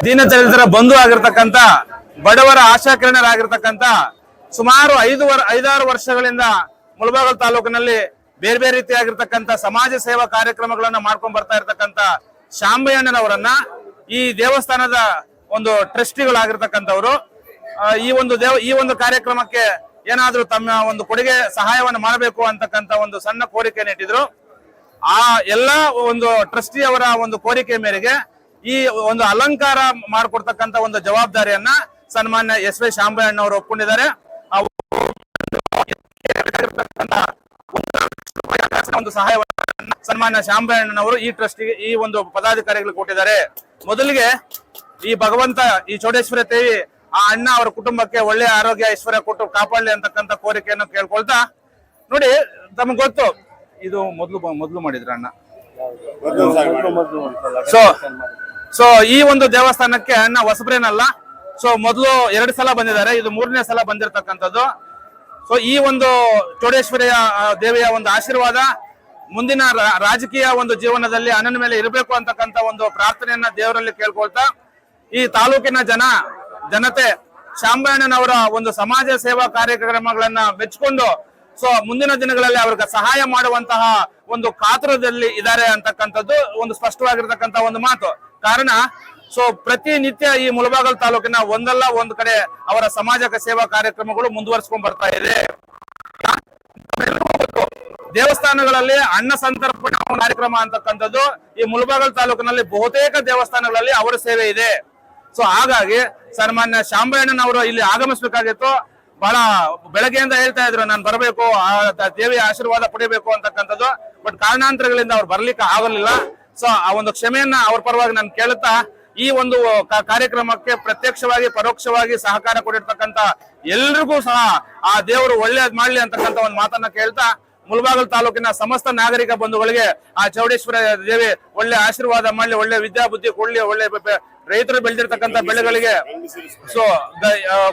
ದೀನದಲಿತರ ಬಂಧು ಆಗಿರ್ತಕ್ಕಂಥ ಬಡವರ ಆಶಾಕಿರಣರಾಗಿರ್ತಕ್ಕಂಥ ಸುಮಾರು 5-6 ವರ್ಷಗಳಿಂದ ಮುಳಬಾಗಿಲು ತಾಲೂಕಿನಲ್ಲಿ ಬೇರೆ ಬೇರೆ ರೀತಿಯಾಗಿರ್ತಕ್ಕಂಥ ಸಮಾಜ ಸೇವಾ ಕಾರ್ಯಕ್ರಮಗಳನ್ನ ಮಾಡ್ಕೊಂಡು ಬರ್ತಾ ಇರ್ತಕ್ಕಂಥ ಶಾಂಬಯ್ಯಣ್ಣನವರನ್ನ ಈ ದೇವಸ್ಥಾನದ ಒಂದು ಟ್ರಸ್ಟಿಗಳಾಗಿರ್ತಕ್ಕಂಥವ್ರು ಈ ಒಂದು ಕಾರ್ಯಕ್ರಮಕ್ಕೆ ಏನಾದ್ರೂ ತಮ್ಮ ಒಂದು ಕೊಡುಗೆ ಸಹಾಯವನ್ನು ಮಾಡಬೇಕು ಅಂತಕ್ಕಂಥ ಒಂದು ಸಣ್ಣ ಕೋರಿಕೆಯನ್ನು ಇಟ್ಟಿದ್ರು. ಆ ಎಲ್ಲಾ ಒಂದು ಟ್ರಸ್ಟಿ ಅವರ ಒಂದು ಕೋರಿಕೆ ಮೇರೆಗೆ ಈ ಒಂದು ಅಲಂಕಾರ ಮಾಡಿಕೊಡ್ತಕ್ಕಂಥ ಒಂದು ಜವಾಬ್ದಾರಿಯನ್ನ ಸನ್ಮಾನ್ಯ ಎಸ್.ವೈ. ಶಾಂಬಯ್ಯಣ್ಣ ಅವರು ಒಪ್ಕೊಂಡಿದ್ದಾರೆ. ಒಂದು ಸಹಾಯವನ್ನು ಸನ್ಮಾನ್ಯ ಶಾಂಬಯ್ಯಣ್ಣನವರು ಈ ಟ್ರಸ್ಟಿಗೆ ಈ ಒಂದು ಪದಾಧಿಕಾರಿಗಳಿಗೆ ಕೊಟ್ಟಿದ್ದಾರೆ. ಮೊದಲಿಗೆ ಈ ಭಗವಂತ ಈ ಚೌಡೇಶ್ವರಿ ದೇವಿ ಆ ಅಣ್ಣ ಅವರ ಕುಟುಂಬಕ್ಕೆ ಒಳ್ಳೆ ಆರೋಗ್ಯ ಐಶ್ವರ್ಯ ಕೊಟ್ಟು ಕಾಪಾಡಲಿ ಅಂತಕ್ಕಂಥ ಕೋರಿಕೆಯನ್ನು ಕೇಳ್ಕೊಳ್ತಾ, ನೋಡಿ ತಮಗೆ ಗೊತ್ತು ಇದು ಮೊದಲು ಮಾಡಿದ್ರ ಅಣ್ಣ. ಸೊ ಈ ಒಂದು ದೇವಸ್ಥಾನಕ್ಕೆ ಅಣ್ಣ ಹೊಸಬ್ರೇನಲ್ಲ. ಸೊ ಮೊದಲು 2 ಸಲ ಬಂದಿದ್ದಾರೆ, ಇದು 3ನೇ ಸಲ ಬಂದಿರತಕ್ಕಂಥದ್ದು. ಸೊ ಈ ಒಂದು ಚೌಡೇಶ್ವರಿಯ ದೇವಿಯ ಒಂದು ಆಶೀರ್ವಾದ ಮುಂದಿನ ರಾಜಕೀಯ ಒಂದು ಜೀವನದಲ್ಲಿ ಅಣ್ಣನ ಮೇಲೆ ಇರಬೇಕು ಅಂತಕ್ಕಂಥ ಒಂದು ಪ್ರಾರ್ಥನೆಯನ್ನ ದೇವರಲ್ಲಿ ಕೇಳ್ಕೊಳ್ತಾ, ಈ ತಾಲೂಕಿನ ಜನತೆ ಶಾಂಬಯ್ಯಣ್ಣನವರ ಒಂದು ಸಮಾಜ ಸೇವಾ ಕಾರ್ಯಕ್ರಮಗಳನ್ನ ಮೆಚ್ಚಿಕೊಂಡು ಸೊ ಮುಂದಿನ ದಿನಗಳಲ್ಲಿ ಅವ್ರಿಗೆ ಸಹಾಯ ಮಾಡುವಂತಹ ಒಂದು ಕಾತುರದಲ್ಲಿ ಇದ್ದಾರೆ ಅಂತಕ್ಕಂಥದ್ದು ಒಂದು ಸ್ಪಷ್ಟವಾಗಿರ್ತಕ್ಕಂಥ ಒಂದು ಮಾತು. ಕಾರಣ ಸೊ ಪ್ರತಿನಿತ್ಯ ಈ ಮುಳಬಾಗಿಲು ತಾಲೂಕಿನ ಒಂದಲ್ಲ ಒಂದು ಕಡೆ ಅವರ ಸಮಾಜ ಸೇವಾ ಕಾರ್ಯಕ್ರಮಗಳು ಮುಂದುವರಿಸಿಕೊಂಡು ಬರ್ತಾ ಇದೆ. ದೇವಸ್ಥಾನಗಳಲ್ಲಿ ಅನ್ನ ಸಂತರ್ಪಣೆ ಕಾರ್ಯಕ್ರಮ ಅಂತಕ್ಕಂಥದ್ದು ಈ ಮುಳಬಾಗಿಲು ತಾಲೂಕಿನಲ್ಲಿ ಬಹುತೇಕ ದೇವಸ್ಥಾನಗಳಲ್ಲಿ ಅವರ ಸೇವೆ ಇದೆ. ಸೊ ಹಾಗಾಗಿ ಸನ್ಮಾನ್ಯ ಶಾಂಬಯ್ಯಣ್ಣನವರು ಇಲ್ಲಿ ಆಗಮಿಸಬೇಕಾಗಿತ್ತು. ಬಹಳ ಬೆಳಗ್ಗೆಯಿಂದ ಹೇಳ್ತಾ ಇದ್ರು ನಾನು ಬರಬೇಕು, ಆ ದೇವಿಯ ಆಶೀರ್ವಾದ ಪಡಿಬೇಕು ಅಂತಕ್ಕಂಥದ್ದು. ಬಟ್ ಕಾರಣಾಂತರಗಳಿಂದ ಅವ್ರು ಬರ್ಲಿಕ್ಕೆ ಆಗಲಿಲ್ಲ. ಸೊ ಆ ಒಂದು ಕ್ಷಮೆಯನ್ನ ಅವ್ರ ಪರವಾಗಿ ನಾನು ಕೇಳುತ್ತಾ, ಈ ಒಂದು ಕಾರ್ಯಕ್ರಮಕ್ಕೆ ಪ್ರತ್ಯಕ್ಷವಾಗಿ ಪರೋಕ್ಷವಾಗಿ ಸಹಕಾರ ಕೊಟ್ಟಿರ್ತಕ್ಕಂಥ ಎಲ್ರಿಗೂ ಸಹ ಆ ದೇವರು ಒಳ್ಳೇದ್ ಮಾಡ್ಲಿ ಅಂತಕ್ಕಂಥ ಒಂದು ಮಾತನ್ನ ಕೇಳ್ತಾ, ಮುಳಬಾಗಿಲು ತಾಲೂಕಿನ ಸಮಸ್ತ ನಾಗರಿಕ ಬಂಧುಗಳಿಗೆ ಆ ಚೌಡೇಶ್ವರ ದೇವಿ ಒಳ್ಳೆ ಆಶೀರ್ವಾದ ಮಾಡ್ಲಿ, ಒಳ್ಳೆ ವಿದ್ಯಾ ಬುದ್ಧಿ ಕೊಡ್ಲಿ, ಒಳ್ಳೆ ರೈತರು ಬೆಳೆದಿರ್ತಕ್ಕಂಥ ಬೆಳೆಗಳಿಗೆ ಸೊ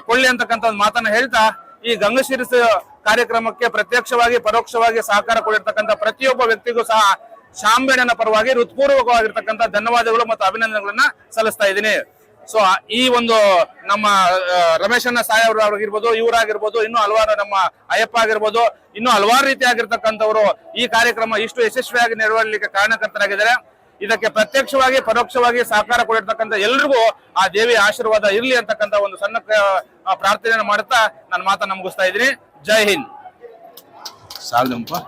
ಕೊಳ್ಳಿ ಅಂತಕ್ಕಂಥ ಒಂದು ಮಾತನ್ನ ಹೇಳ್ತಾ, ಈ ಗಂಗಶಿರಸ ಕಾರ್ಯಕ್ರಮಕ್ಕೆ ಪ್ರತ್ಯಕ್ಷವಾಗಿ ಪರೋಕ್ಷವಾಗಿ ಸಹಕಾರ ಕೊಡಿರ್ತಕ್ಕಂಥ ಪ್ರತಿಯೊಬ್ಬ ವ್ಯಕ್ತಿಗೂ ಸಹ ಶಾಂಬಯ್ಯಣ್ಣನ ಪರವಾಗಿ ಹೃತ್ಪೂರ್ವಕವಾಗಿರ್ತಕ್ಕಂಥ ಧನ್ಯವಾದಗಳು ಮತ್ತು ಅಭಿನಂದನೆಗಳನ್ನ ಸಲ್ಲಿಸ್ತಾ ಇದ್ದೀನಿ. ಸೊ ಈ ಒಂದು ನಮ್ಮ ರಮೇಶಣ್ಣ ಸಾಯವ್ರು ಆಗಿರ್ಬೋದು, ಇವರಾಗಿರ್ಬೋದು, ಇನ್ನೂ ಹಲವಾರು ನಮ್ಮ ಅಯ್ಯಪ್ಪ ಆಗಿರ್ಬೋದು, ಇನ್ನೂ ಹಲವಾರು ರೀತಿಯಾಗಿರ್ತಕ್ಕಂಥವ್ರು ಈ ಕಾರ್ಯಕ್ರಮ ಇಷ್ಟು ಯಶಸ್ವಿಯಾಗಿ ನೆರವೇರಲಿಕ್ಕೆ ಕಾರಣಕರ್ತರಾಗಿದ್ದಾರೆ. ಇದಕ್ಕೆ ಪ್ರತ್ಯಕ್ಷವಾಗಿ ಪರೋಕ್ಷವಾಗಿ ಸಹಕಾರ ಕೊಡಿರ್ತಕ್ಕಂಥ ಎಲ್ರಿಗೂ ಆ ದೇವಿಯ ಆಶೀರ್ವಾದ ಇರ್ಲಿ ಅಂತಕ್ಕಂಥ ಒಂದು ಸಣ್ಣ ಪ್ರಾರ್ಥನೆಯನ್ನು ಮಾಡುತ್ತಾ ನನ್ನ ಮಾತನ್ನ ಮುಗಿಸ್ತಾ ಇದ್ದೀನಿ. ಜೈ ಹಿಂದ್. ಸಾಲದಪ್ಪ.